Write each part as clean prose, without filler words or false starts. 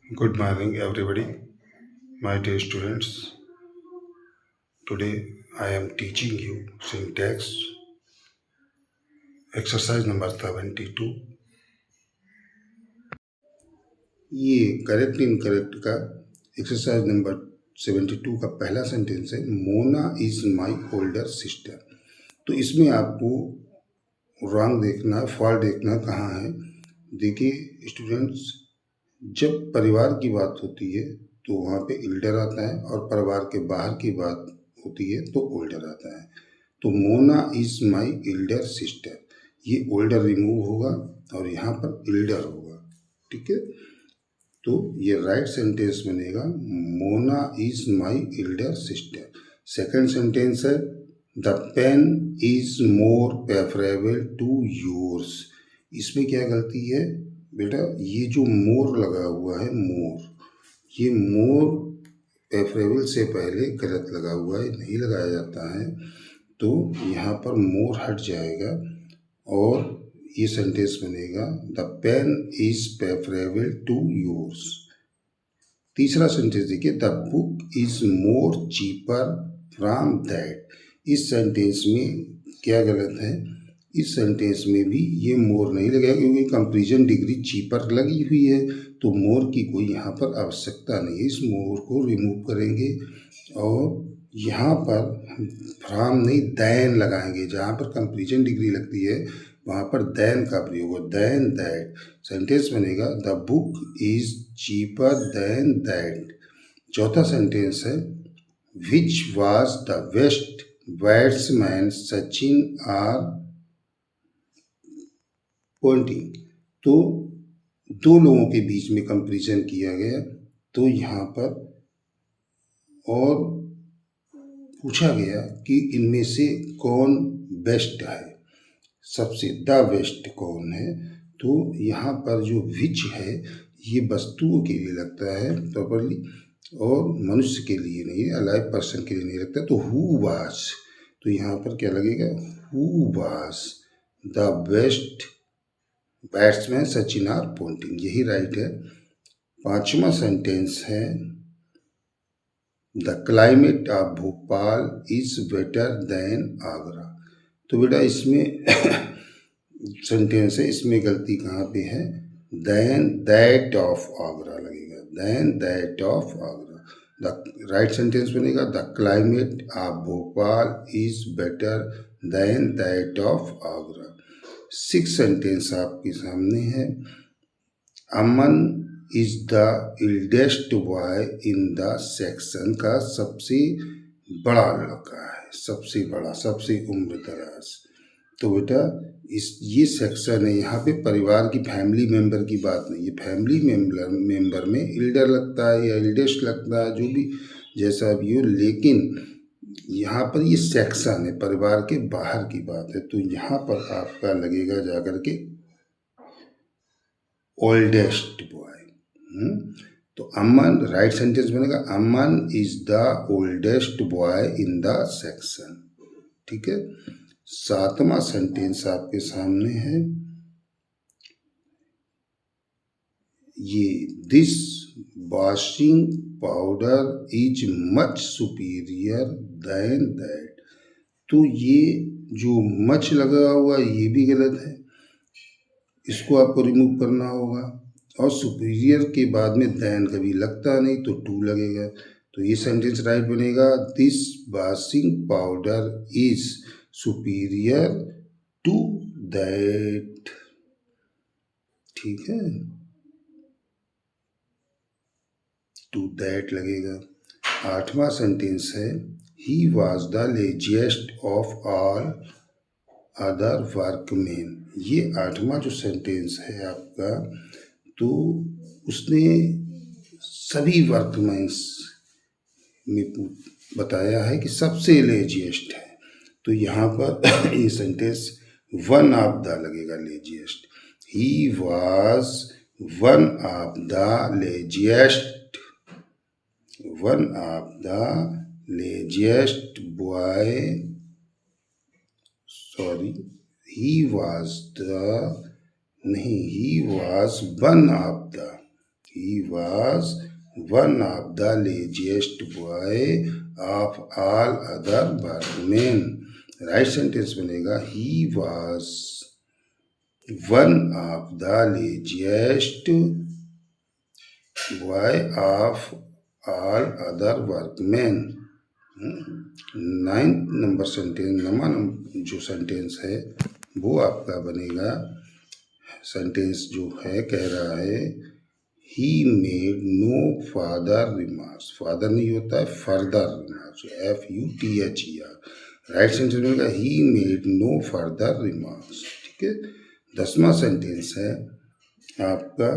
Good morning, everybody. My dear students, today I am teaching you syntax exercise number 72. ये correct incorrect का exercise number 72 का पहला sentence है। Mona is my older sister. तो इसमें आपको रॉन्ग देखना है, फॉल्ट देखना है कहाँ है। देखिए स्टूडेंट्स, जब परिवार की बात होती है तो वहाँ पे इल्डर आता है और परिवार के बाहर की बात होती है तो ओल्डर आता है। तो Mona is my elder sister, ये ओल्डर रिमूव होगा और यहाँ पर इल्डर होगा। ठीक है, तो ये राइट सेंटेंस बनेगा Mona is my elder sister. Second sentence है the pen is more preferable to yours. इसमें क्या गलती है बेटा, ये जो मोर लगा हुआ है मोर, ये मोर प्रेफरेबल से पहले गलत लगा हुआ है, नहीं लगाया जाता है। तो यहाँ पर मोर हट जाएगा और ये सेंटेंस बनेगा the pen is preferable to yours. तीसरा सेंटेंस देखिए the book is more cheaper from that. इस सेंटेंस में क्या गलत है, इस सेंटेंस में भी ये मोर नहीं लगेगा क्योंकि कंपेरिजन डिग्री चीपर लगी हुई है, तो मोर की कोई यहाँ पर आवश्यकता नहीं है। इस मोर को रिमूव करेंगे और यहाँ पर फ्रॉम नहीं दैन लगाएंगे। जहाँ पर कंपेरिजन डिग्री लगती है वहाँ पर दैन का प्रयोग हो, दैन दैट। सेंटेंस बनेगा the book is cheaper than that. चौथा सेंटेंस है which was the best batsman Sachin or Ponting. तो दो लोगों के बीच में कंपेरिजन किया गया, तो यहाँ पर और पूछा गया कि इनमें से कौन बेस्ट है, सबसे द बेस्ट कौन है। तो यहाँ पर जो विच है ये वस्तुओं के लिए लगता है प्रॉपरली और मनुष्य के लिए नहीं, अलाइव पर्सन के लिए नहीं लगता। तो हु वाज, तो यहाँ पर क्या लगेगा who was the best batsman Sachin or Ponting, यही राइट है। पांचवा सेंटेंस है the climate of Bhopal is better than Agra. तो बेटा इसमें सेंटेंस है, इसमें गलती कहाँ पे है, देन दैट ऑफ आगरा लगेगा, than that of Agra. The right sentence बनेगा the climate of Bhopal is better than that of Agra. Six sentence आपके सामने है Aman is the eldest boy in the section का सबसे बड़ा लड़का है, सबसे बड़ा, सबसे उम्र दराज। तो बेटा ये सेक्शन है, यहाँ पे परिवार की फैमिली मेंबर की बात नहीं है। फैमिली मेंबर में इल्डर लगता है या इल्डेस्ट लगता है, जो भी जैसा भी हो, लेकिन यहाँ पर ये सेक्शन है, परिवार के बाहर की बात है। तो यहाँ पर आपका लगेगा जाकर के ओल्डेस्ट बॉय। तो अमन राइट सेंटेंस बनेगा Aman is the oldest boy in the section. ठीक है, सातवां सेंटेंस आपके सामने है ये this washing powder is much superior than that. तो ये जो मच लगा हुआ ये भी गलत है, इसको आपको रिमूव करना होगा। और सुपीरियर के बाद में दैन कभी लगता नहीं, तो टू लगेगा। तो ये सेंटेंस राइट बनेगा this washing powder is superior to that. ठीक है, टू दैट लगेगा। आठवां सेंटेंस है he was the laziest of all other workman. ये आठवां जो सेंटेंस है आपका, तो उसने सभी वर्कमैन्स में बताया है कि सबसे लेजिएस्ट है। तो यहाँ पर ये सेंटेंस वन ऑफ द लगेगा, laziest. He was one of the laziest, one of the laziest boy, sorry he was the, नहीं he was one of the, he was one of the laziest boy of all other workmen. Right sentence बनेगा he was one of the laziest boy of all other workmen. 9th number sentence, जो sentence है वो आपका बनेगा, sentence जो है कह रहा है he made no father remarks. Father नहीं होता है, further remarks, FUTHER। Right sentence बनेगा he made no further remarks. ठीक है। 10वां सेंटेंस है आपका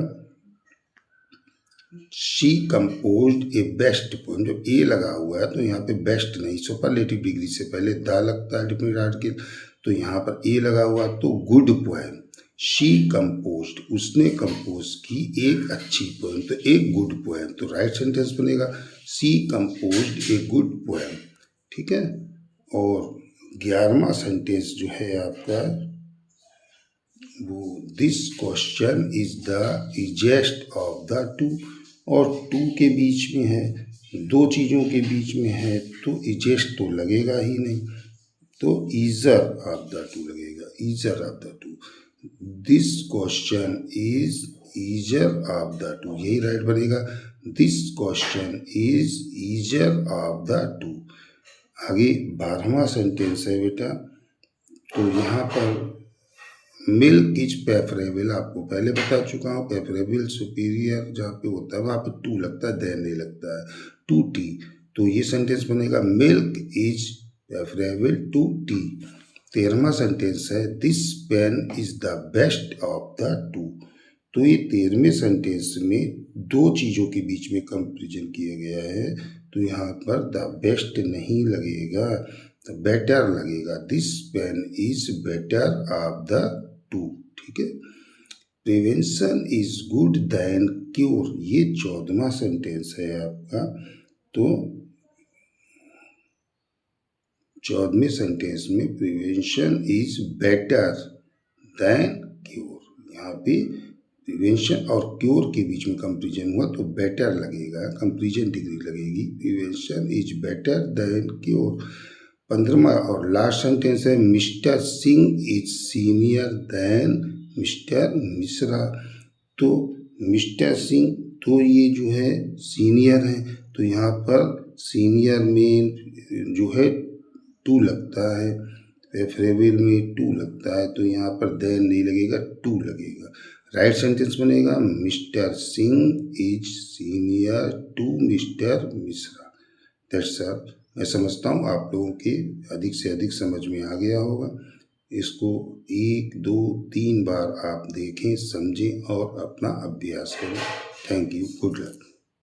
she composed a best poem. जब ए लगा हुआ है तो यहाँ पे बेस्ट नहीं, सुपरलेटिव डिग्री से पहले द लगता है डिफिनिट आर्टिकल, तो यहाँ पर ए लगा हुआ तो गुड पोएम। शी कंपोज्ड, उसने कंपोज की एक अच्छी पोएम, तो एक गुड पोएम। तो राइट सेंटेंस बनेगा she composed a good poem. ठीक है। और 11वां सेंटेंस जो है आपका वो this question is the easiest of the two. और टू के बीच में है, दो चीज़ों के बीच में है तो इजेस्ट तो लगेगा ही नहीं, तो ईजर ऑफ द टू लगेगा, easier of the two. This question is easier of the two, यही राइट बनेगा। This question is easier of the two. आगे 12वां सेंटेंस है बेटा, तो यहाँ पर मिल्क इज प्रेफरेबल, आपको पहले बता चुका हूँ। प्रेफरेबल सुपीरियर जहाँ पे होता है वहाँ पे टू लगता है, देन नहीं लगता है, टू टी। तो ये सेंटेंस बनेगा milk is preferable to tea. 13वां सेंटेंस है this pen is the best of the two. तो ये 13वें सेंटेंस में दो चीज़ों के बीच में कंपेरिजन किया गया है, तो यहाँ पर द बेस्ट नहीं लगेगा, तो बेटर लगेगा। This pen is better of the two. ठीक है। Prevention is good than cure, ये 14वां सेंटेंस है आपका। तो 14वें सेंटेंस में prevention is better than cure, यहाँ पे प्रिवेंशन और क्योर के बीच में कंपेरिजन हुआ तो बेटर लगेगा, कंपेरिजन डिग्री लगेगी। Prevention is better than cure. 15वां और लास्ट सेंटेंस है mister Singh is senior than mister Mishra. तो मिस्टर सिंह तो ये जो है सीनियर है, तो यहाँ पर सीनियर में जो है टू लगता है, प्रेफरेबल में टू लगता है, तो यहाँ पर देन नहीं लगेगा, टू लगेगा। राइट सेंटेंस बनेगा Mister Singh is senior to Mister Mishra. That's all. मैं समझता हूँ आप लोगों के अधिक से अधिक समझ में आ गया होगा। इसको 1, 2, 3 बार आप देखें, समझें और अपना अभ्यास करें। Thank you. Good luck.